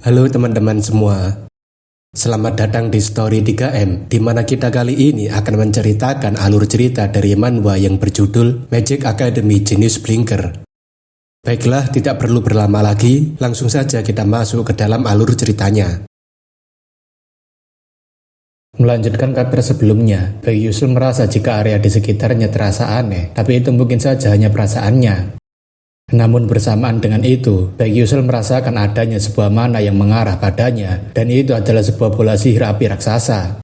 Halo teman-teman semua, selamat datang di Story 3M, di mana kita kali ini akan menceritakan alur cerita dari manhwa yang berjudul Magic Academy Genius Blinker. Baiklah, tidak perlu berlama lagi, langsung saja kita masuk ke dalam alur ceritanya. Melanjutkan kabar sebelumnya, Baek Yusul merasa jika area di sekitarnya terasa aneh, tapi itu mungkin saja hanya perasaannya. Namun bersamaan dengan itu, Baek Yusul merasakan adanya sebuah mana yang mengarah padanya, dan itu adalah sebuah bola sihir api raksasa.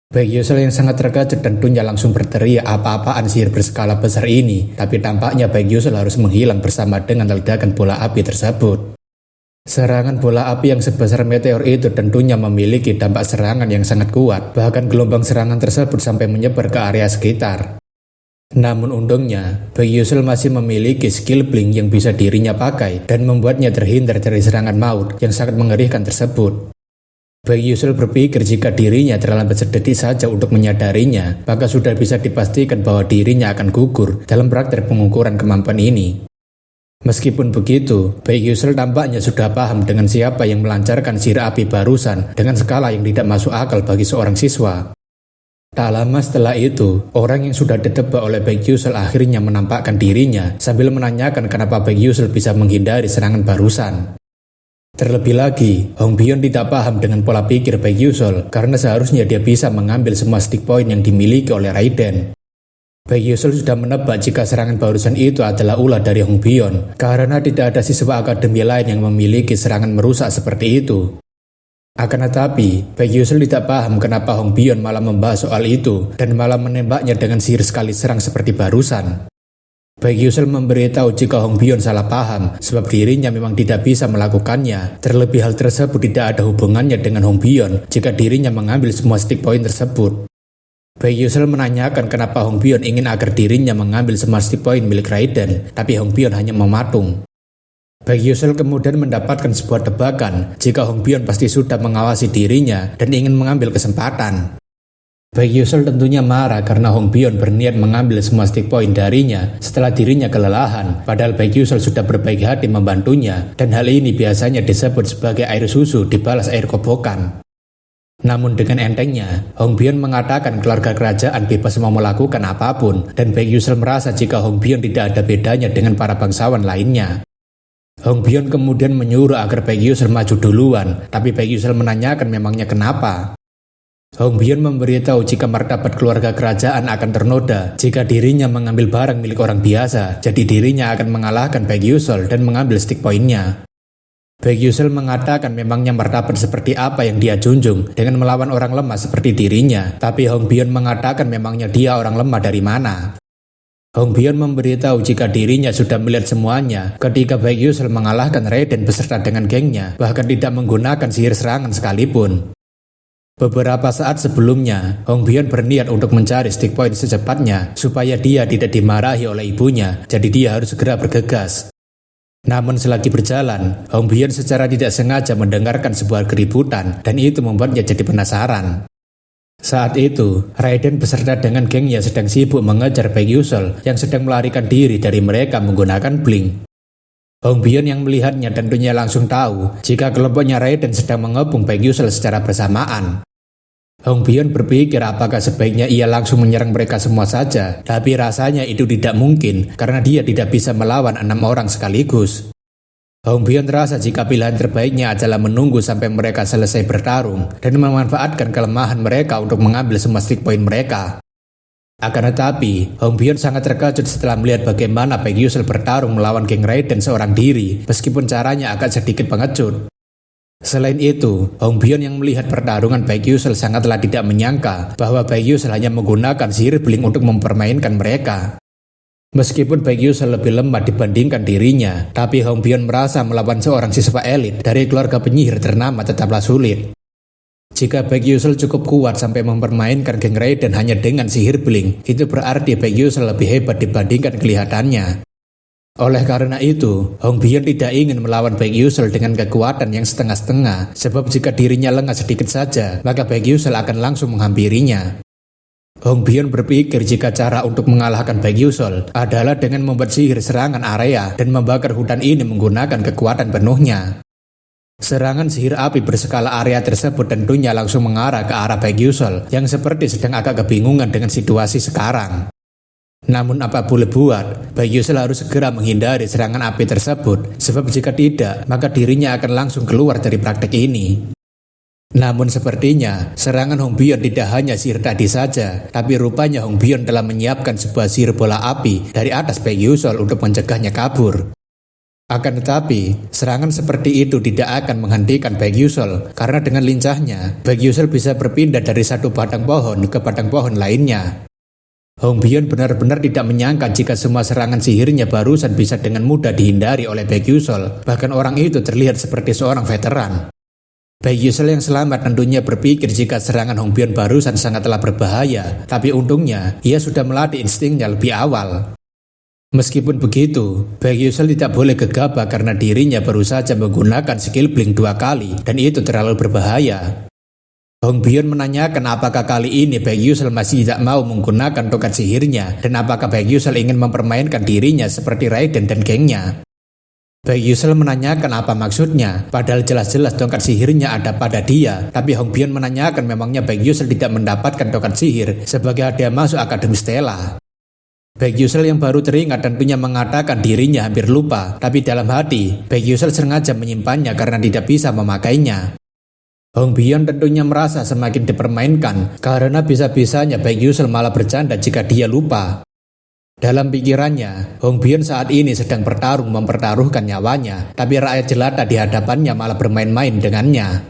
Baek Yusul yang sangat terkejut tentunya langsung berteriak apa-apaan sihir berskala besar ini, tapi tampaknya Baek Yusul harus menghilang bersama dengan ledakan bola api tersebut. Serangan bola api yang sebesar meteor itu tentunya memiliki dampak serangan yang sangat kuat, bahkan gelombang serangan tersebut sampai menyebar ke area sekitar. Namun untungnya, Baek Yusul masih memiliki skill blink yang bisa dirinya pakai dan membuatnya terhindar dari serangan maut yang sangat mengerikan tersebut. Baek Yusul berpikir jika dirinya terlambat sedetik saja untuk menyadarinya, maka sudah bisa dipastikan bahwa dirinya akan gugur dalam praktek pengukuran kemampuan ini. Meskipun begitu, Baek Yusul tampaknya sudah paham dengan siapa yang melancarkan sihir api barusan dengan skala yang tidak masuk akal bagi seorang siswa. Tak lama setelah itu, orang yang sudah ditebak oleh Baek Yusul akhirnya menampakkan dirinya sambil menanyakan kenapa Baek Yusul bisa menghindari serangan barusan. Terlebih lagi, Hong Byon tidak paham dengan pola pikir Baek Yusul karena seharusnya dia bisa mengambil semua stick point yang dimiliki oleh Raiden. Baek Yusul sudah menebak jika serangan barusan itu adalah ulah dari Hong Byon karena tidak ada siswa akademi lain yang memiliki serangan merusak seperti itu. Akan tetapi, Baek Yusul tidak paham kenapa Hong Byon malah membahas soal itu dan malah menembaknya dengan sihir sekali serang seperti barusan. Baek Yusul memberitahu jika Hong Byon salah paham sebab dirinya memang tidak bisa melakukannya. Terlebih hal tersebut tidak ada hubungannya dengan Hong Byon jika dirinya mengambil semua stick point tersebut. Baek Yusul menanyakan kenapa Hong Byon ingin agar dirinya mengambil semua stick point milik Raiden, tapi Hong Byon hanya mematung. Baek Yusul kemudian mendapatkan sebuah tebakan jika Hong Byon pasti sudah mengawasi dirinya dan ingin mengambil kesempatan. Baek Yusul tentunya marah karena Hong Byon berniat mengambil semua stick point darinya setelah dirinya kelelahan, padahal Baek Yusul sudah berbaik hati membantunya dan hal ini biasanya disebut sebagai air susu dibalas air kobokan. Namun dengan entengnya, Hong Byon mengatakan keluarga kerajaan bebas mau melakukan apapun dan Baek Yusul merasa jika Hong Byon tidak ada bedanya dengan para bangsawan lainnya. Hong Byon kemudian menyuruh agar Baek Yusul maju duluan, tapi Baek Yusul menanyakan memangnya kenapa. Hong Byon memberitahu jika martabat keluarga kerajaan akan ternoda jika dirinya mengambil barang milik orang biasa, jadi dirinya akan mengalahkan Baek Yusul dan mengambil stick point-nya. Baek Yusul mengatakan memangnya martabat seperti apa yang dia junjung dengan melawan orang lemah seperti dirinya, tapi Hong Byon mengatakan memangnya dia orang lemah dari mana. Hong Byon memberitahu jika dirinya sudah melihat semuanya ketika Baek Yusul mengalahkan Raiden beserta dengan gengnya, bahkan tidak menggunakan sihir serangan sekalipun. Beberapa saat sebelumnya, Hong Byon berniat untuk mencari stick point secepatnya supaya dia tidak dimarahi oleh ibunya, jadi dia harus segera bergegas. Namun selagi berjalan, Hong Byon secara tidak sengaja mendengarkan sebuah keributan dan itu membuatnya jadi penasaran. Saat itu, Raiden beserta dengan gengnya sedang sibuk mengejar Baek Yusul yang sedang melarikan diri dari mereka menggunakan blink. Hong Byon yang melihatnya tentunya langsung tahu jika kelompoknya Raiden sedang mengepung Baek Yusul secara bersamaan. Hong Byon berpikir apakah sebaiknya ia langsung menyerang mereka semua saja, tapi rasanya itu tidak mungkin karena dia tidak bisa melawan 6 orang sekaligus. Hong Byon terasa jika pilihan terbaiknya adalah menunggu sampai mereka selesai bertarung dan memanfaatkan kelemahan mereka untuk mengambil semua stick point mereka. Akan tetapi, Hong Byon sangat terkejut setelah melihat bagaimana Baek Yusul bertarung melawan geng Raiden seorang diri, meskipun caranya agak sedikit pengecut. Selain itu, Hong Byon yang melihat pertarungan Baek Yusul sangatlah tidak menyangka bahwa Baek Yusul hanya menggunakan sihir blink untuk mempermainkan mereka. Meskipun Baek Yusul lebih lemah dibandingkan dirinya, tapi Hong Byon merasa melawan seorang siswa elit dari keluarga penyihir ternama tetaplah sulit. Jika Baek Yusul cukup kuat sampai mempermainkan geng Raiden hanya dengan sihir blink, itu berarti Baek Yusul lebih hebat dibandingkan kelihatannya. Oleh karena itu, Hong Byon tidak ingin melawan Baek Yusul dengan kekuatan yang setengah-setengah, sebab jika dirinya lengah sedikit saja, maka Baek Yusul akan langsung menghampirinya. Hong Byon berpikir jika cara untuk mengalahkan Baek Yusul adalah dengan membuat sihir serangan area dan membakar hutan ini menggunakan kekuatan penuhnya. Serangan sihir api berskala area tersebut tentunya langsung mengarah ke arah Baek Yusul yang seperti sedang agak kebingungan dengan situasi sekarang. Namun apa boleh buat, Baek Yusul harus segera menghindari serangan api tersebut, sebab jika tidak, maka dirinya akan langsung keluar dari praktek ini. Namun sepertinya, serangan Hong Bion tidak hanya sihir tadi saja, tapi rupanya Hong Bion telah menyiapkan sebuah sihir bola api dari atas Baek Yusul untuk mencegahnya kabur. Akan tetapi, serangan seperti itu tidak akan menghentikan Baek Yusul, karena dengan lincahnya, Baek Yusul bisa berpindah dari satu batang pohon ke batang pohon lainnya. Hong Bion benar-benar tidak menyangka jika semua serangan sihirnya barusan bisa dengan mudah dihindari oleh Baek Yusul, bahkan orang itu terlihat seperti seorang veteran. Baek Yusul yang selamat tentunya berpikir jika serangan Hong Bion barusan sangatlah berbahaya, tapi untungnya ia sudah melatih instingnya lebih awal. Meskipun begitu, Baek Yusul tidak boleh gegabah karena dirinya baru saja menggunakan skill blink 2 kali dan itu terlalu berbahaya. Hong Bion menanyakan apakah kali ini Baek Yusul masih tidak mau menggunakan tongkat sihirnya dan apakah Baek Yusul ingin mempermainkan dirinya seperti Raiden dan gengnya. Baek Yusul menanyakan apa maksudnya, padahal jelas-jelas tongkat sihirnya ada pada dia, tapi Hong Bion menanyakan memangnya Baek Yusul tidak mendapatkan tongkat sihir sebagai hadiah masuk Akademi Stella. Baek Yusul yang baru teringat tentunya mengatakan dirinya hampir lupa, tapi dalam hati, Baek Yusul sengaja menyimpannya karena tidak bisa memakainya. Hong Bion tentunya merasa semakin dipermainkan karena bisa-bisanya Baek Yusul malah bercanda jika dia lupa. Dalam pikirannya, Hong Bion saat ini sedang mempertaruhkan nyawanya, tapi rakyat jelata di hadapannya malah bermain-main dengannya.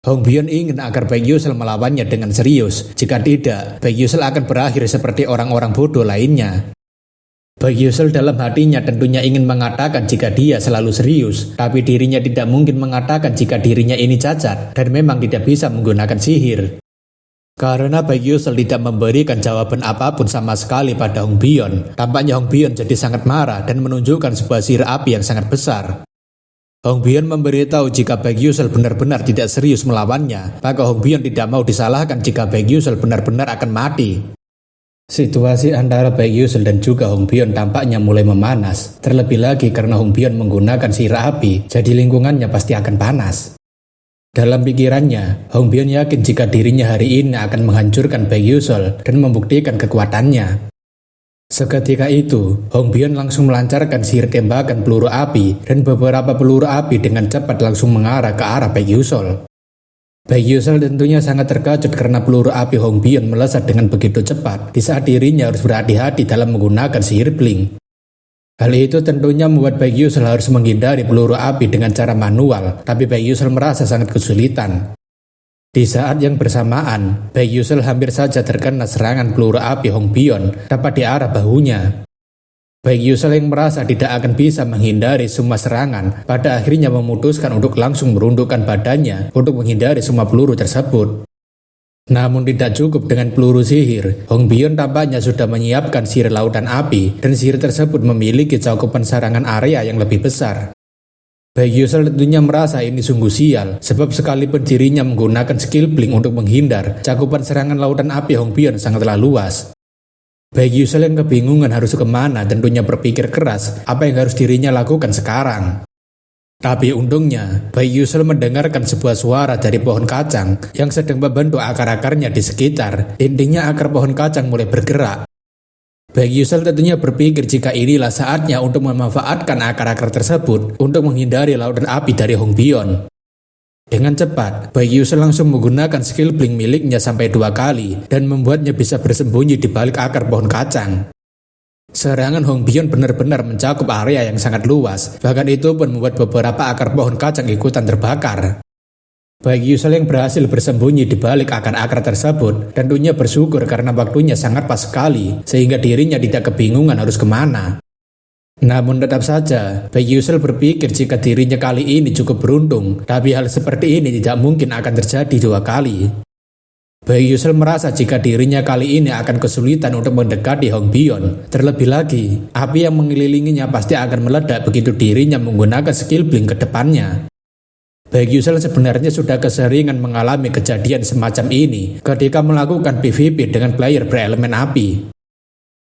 Hong Bion ingin agar Baek Yusul melawannya dengan serius. Jika tidak, Baek Yusul akan berakhir seperti orang-orang bodoh lainnya. Baek Yusul dalam hatinya tentunya ingin mengatakan jika dia selalu serius, tapi dirinya tidak mungkin mengatakan jika dirinya ini cacat dan memang tidak bisa menggunakan sihir. Karena Baek Yusul tidak memberikan jawaban apapun sama sekali pada Hong Bion, tampaknya Hong Bion jadi sangat marah dan menunjukkan sebuah sihir api yang sangat besar. Hong Bion memberitahu jika Baek Yusul benar-benar tidak serius melawannya, maka Hong Bion tidak mau disalahkan jika Baek Yusul benar-benar akan mati. Situasi antara Baek Yusul dan juga Hong Bion tampaknya mulai memanas, terlebih lagi karena Hong Bion menggunakan sihir api, jadi lingkungannya pasti akan panas. Dalam pikirannya, Hong Bion yakin jika dirinya hari ini akan menghancurkan Baek Yusul dan membuktikan kekuatannya. Seketika itu, Hong Bion langsung melancarkan sihir tembakan peluru api dan beberapa peluru api dengan cepat langsung mengarah ke arah Baek Yusul. Baek Yusul tentunya sangat terkejut karena peluru api Hong Bion melesat dengan begitu cepat di saat dirinya harus berhati-hati dalam menggunakan sihir blink. Hal itu tentunya membuat Baek Yusul harus menghindari peluru api dengan cara manual, tapi Baek Yusul merasa sangat kesulitan. Di saat yang bersamaan, Baek Yusul hampir saja terkena serangan peluru api Hong Bion tepat di arah bahunya. Baek Yusul yang merasa tidak akan bisa menghindari semua serangan, pada akhirnya memutuskan untuk langsung merundukkan badannya untuk menghindari semua peluru tersebut. Namun tidak cukup dengan peluru sihir, Hong Bion tampaknya sudah menyiapkan sihir lautan api dan sihir tersebut memiliki cakupan serangan area yang lebih besar. Baek Yusul tentunya merasa ini sungguh sial, sebab sekalipun dirinya menggunakan skill blink untuk menghindar, cakupan serangan lautan api Hong Bion sangatlah luas. Baek Yusul yang kebingungan harus kemana tentunya berpikir keras apa yang harus dirinya lakukan sekarang. Tapi untungnya, Baek Yusul mendengarkan sebuah suara dari pohon kacang yang sedang membentuk akar-akarnya di sekitar. Intinya akar pohon kacang mulai bergerak. Baek Yusul tentunya berpikir jika inilah saatnya untuk memanfaatkan akar-akar tersebut untuk menghindari lautan api dari Hong Bion. Dengan cepat, Baek Yusul langsung menggunakan skill blink miliknya sampai 2 kali dan membuatnya bisa bersembunyi di balik akar pohon kacang. Serangan Hong Bion benar-benar mencakup area yang sangat luas, bahkan itu pun membuat beberapa akar pohon kacang ikutan terbakar. Baek Yusul yang berhasil bersembunyi di balik akar-akar tersebut tentunya bersyukur karena waktunya sangat pas sekali sehingga dirinya tidak kebingungan harus kemana. Namun tetap saja, Baek Yusul berpikir jika dirinya kali ini cukup beruntung, tapi hal seperti ini tidak mungkin akan terjadi 2 kali. Baek Yusul merasa jika dirinya kali ini akan kesulitan untuk mendekati Hong Bion. Terlebih lagi, api yang mengelilinginya pasti akan meledak begitu dirinya menggunakan skill blink ke depannya. Baek Yusul sebenarnya sudah keseringan mengalami kejadian semacam ini ketika melakukan PvP dengan player berelemen api.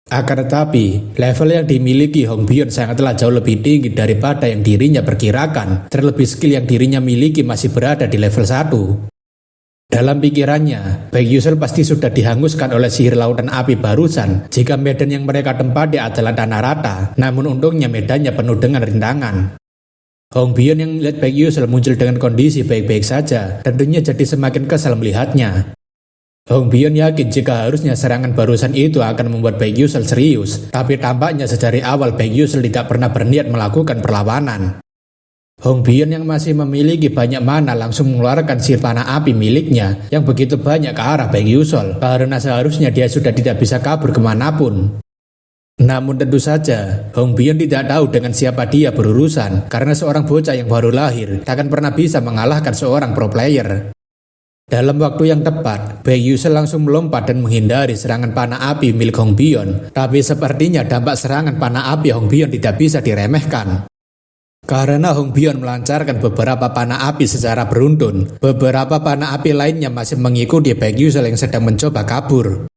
Akan tetapi, level yang dimiliki Hong Bion sangatlah jauh lebih tinggi daripada yang dirinya perkirakan, terlebih skill yang dirinya miliki masih berada di level 1. Dalam pikirannya, Baek Yusul pasti sudah dihanguskan oleh sihir lautan api barusan jika medan yang mereka tempati adalah tanah rata, namun untungnya medannya penuh dengan rintangan. Hong Bion yang melihat Baek Yusul muncul dengan kondisi baik-baik saja, tentunya jadi semakin kesal melihatnya. Hong Bion yakin jika harusnya serangan barusan itu akan membuat Baek Yusul serius, tapi tampaknya sedari awal Baek Yusul tidak pernah berniat melakukan perlawanan. Hong Bion yang masih memiliki banyak mana langsung mengeluarkan sihir panah api miliknya yang begitu banyak ke arah Baek Yusul, karena seharusnya dia sudah tidak bisa kabur kemanapun. Namun tentu saja, Hong Bion tidak tahu dengan siapa dia berurusan, karena seorang bocah yang baru lahir takkan pernah bisa mengalahkan seorang pro player. Dalam waktu yang tepat, Baek Yusul langsung melompat dan menghindari serangan panah api milik Hong Bion, tapi sepertinya dampak serangan panah api Hong Bion tidak bisa diremehkan. Karena Hong Bion melancarkan beberapa panah api secara beruntun, beberapa panah api lainnya masih mengikuti Baek Yusul yang sedang mencoba kabur.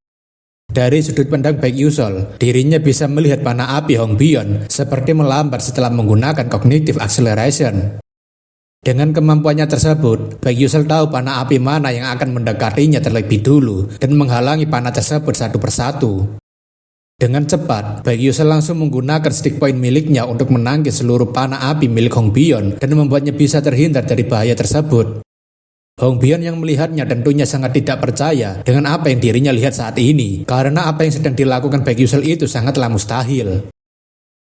Dari sudut pandang Baek Yusul, dirinya bisa melihat panah api Hong Bion seperti melambat setelah menggunakan cognitive acceleration. Dengan kemampuannya tersebut, Baek Yusul tahu panah api mana yang akan mendekatinya terlebih dulu dan menghalangi panah tersebut satu persatu. Dengan cepat, Baek Yusul langsung menggunakan stick point miliknya untuk menangkis seluruh panah api milik Hong Bion dan membuatnya bisa terhindar dari bahaya tersebut. Hong Bion yang melihatnya tentunya sangat tidak percaya dengan apa yang dirinya lihat saat ini, karena apa yang sedang dilakukan Baek Yusul itu sangatlah mustahil.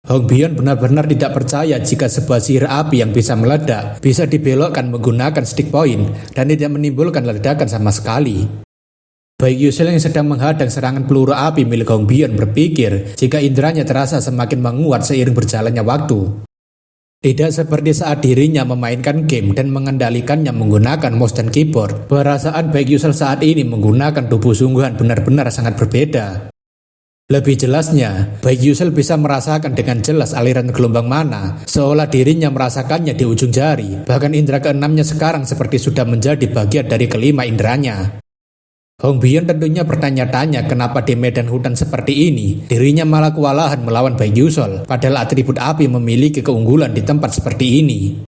Hong Bion benar-benar tidak percaya jika sebuah sihir api yang bisa meledak bisa dibelokkan menggunakan stick point dan tidak menimbulkan ledakan sama sekali. Baek Yusul yang sedang menghadang serangan peluru api milik Hong Bion berpikir jika inderanya terasa semakin menguat seiring berjalannya waktu. Tidak seperti saat dirinya memainkan game dan mengendalikannya menggunakan mouse dan keyboard, perasaan Baek Yusul saat ini menggunakan tubuh sungguhan benar-benar sangat berbeda. Lebih jelasnya, Baek Yusul bisa merasakan dengan jelas aliran gelombang mana, seolah dirinya merasakannya di ujung jari, bahkan indera keenamnya sekarang seperti sudah menjadi bagian dari kelima inderanya. Hong Bion tentunya bertanya-tanya kenapa di medan hutan seperti ini, dirinya malah kewalahan melawan Baek Yusul, padahal atribut api memiliki keunggulan di tempat seperti ini.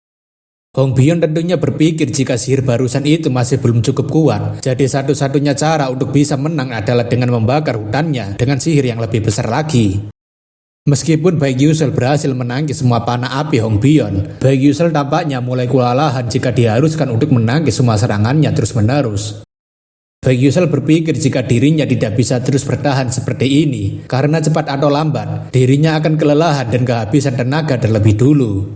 Hong Bion tentunya berpikir jika sihir barusan itu masih belum cukup kuat, jadi satu-satunya cara untuk bisa menang adalah dengan membakar hutannya dengan sihir yang lebih besar lagi. Meskipun Baek Yusul berhasil menangkis semua panah api Hong Bion, Baek Yusul tampaknya mulai kewalahan jika diharuskan untuk menangkis semua serangannya terus-menerus. Baek Yusul berpikir jika dirinya tidak bisa terus bertahan seperti ini, karena cepat atau lambat, dirinya akan kelelahan dan kehabisan tenaga terlebih dulu.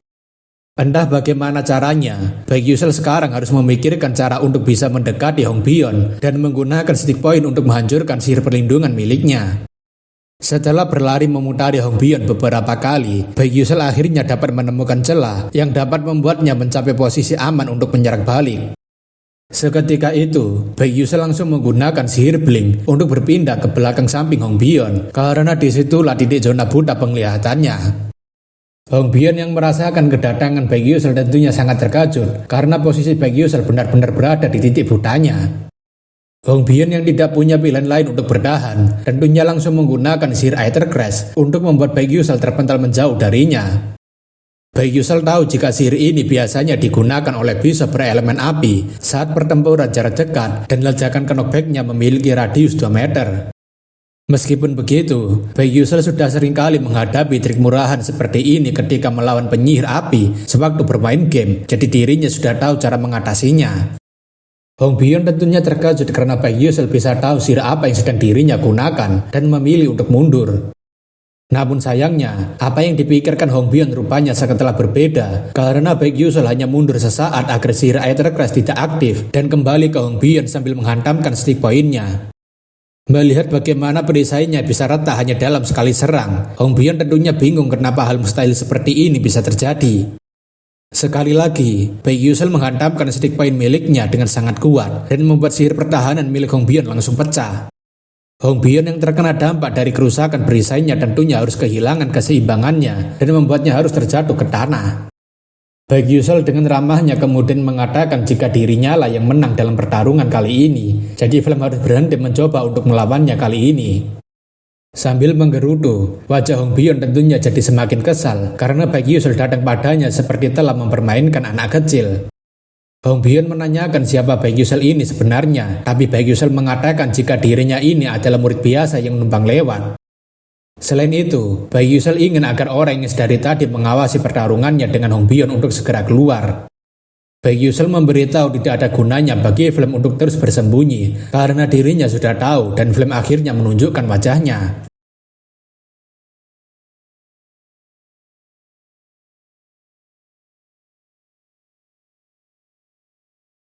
Entah bagaimana caranya, Baek Yusul sekarang harus memikirkan cara untuk bisa mendekati Hong Bion dan menggunakan stick point untuk menghancurkan sihir perlindungan miliknya. Setelah berlari memutari Hong Bion beberapa kali, Baek Yusul akhirnya dapat menemukan celah yang dapat membuatnya mencapai posisi aman untuk menyerang balik. Seketika itu, Baek Yusul langsung menggunakan sihir blink untuk berpindah ke belakang samping Hong Bion, karena disitulah titik zona buta penglihatannya. Hong Bion yang merasakan kedatangan Baek Yusul tentunya sangat terkejut karena posisi Baek Yusul benar-benar berada di titik butanya. Hong Bion yang tidak punya pilihan lain untuk bertahan tentunya langsung menggunakan sihir Aether Crash untuk membuat Baek Yusul terpental menjauh darinya. Baek Yusul tahu jika sihir ini biasanya digunakan oleh bishop berelemen api saat pertempuran jarak dekat dan ledakan knockback-nya memiliki radius 2 meter. Meskipun begitu, Baek Yusul sudah seringkali menghadapi trik murahan seperti ini ketika melawan penyihir api sewaktu bermain game, jadi dirinya sudah tahu cara mengatasinya. Hong Bion tentunya terkejut karena Baek Yusul bisa tahu sihir apa yang sedang dirinya gunakan dan memilih untuk mundur. Namun sayangnya, apa yang dipikirkan Hong Bion rupanya sangatlah berbeda, karena Baek Yusul hanya mundur sesaat agar sihir Aether Crash tidak aktif dan kembali ke Hong Bion sambil menghantamkan stick point-nya. Melihat bagaimana perisainya bisa retak hanya dalam sekali serang, Hong Bion tentunya bingung kenapa hal mustahil seperti ini bisa terjadi. Sekali lagi, Baek Yusul menghantamkan stick point miliknya dengan sangat kuat dan membuat sihir pertahanan milik Hong Bion langsung pecah. Hong Bion yang terkena dampak dari kerusakan perisainya tentunya harus kehilangan keseimbangannya dan membuatnya harus terjatuh ke tanah. Baek Yusul dengan ramahnya kemudian mengatakan jika dirinya lah yang menang dalam pertarungan kali ini, jadi Flame harus berhenti mencoba untuk melawannya kali ini. Sambil menggerutu, wajah Hong Byon tentunya jadi semakin kesal karena Baek Yusul datang padanya seperti telah mempermainkan anak kecil. Hong Byon menanyakan siapa Baek Yusul ini sebenarnya, tapi Baek Yusul mengatakan jika dirinya ini adalah murid biasa yang numpang lewat. Selain itu, Baek Yusul ingin agar orang yang dari tadi mengawasi pertarungannya dengan Hong Byon untuk segera keluar. Baek Yusul memberitahu tidak ada gunanya bagi Flame untuk terus bersembunyi karena dirinya sudah tahu dan Flame akhirnya menunjukkan wajahnya.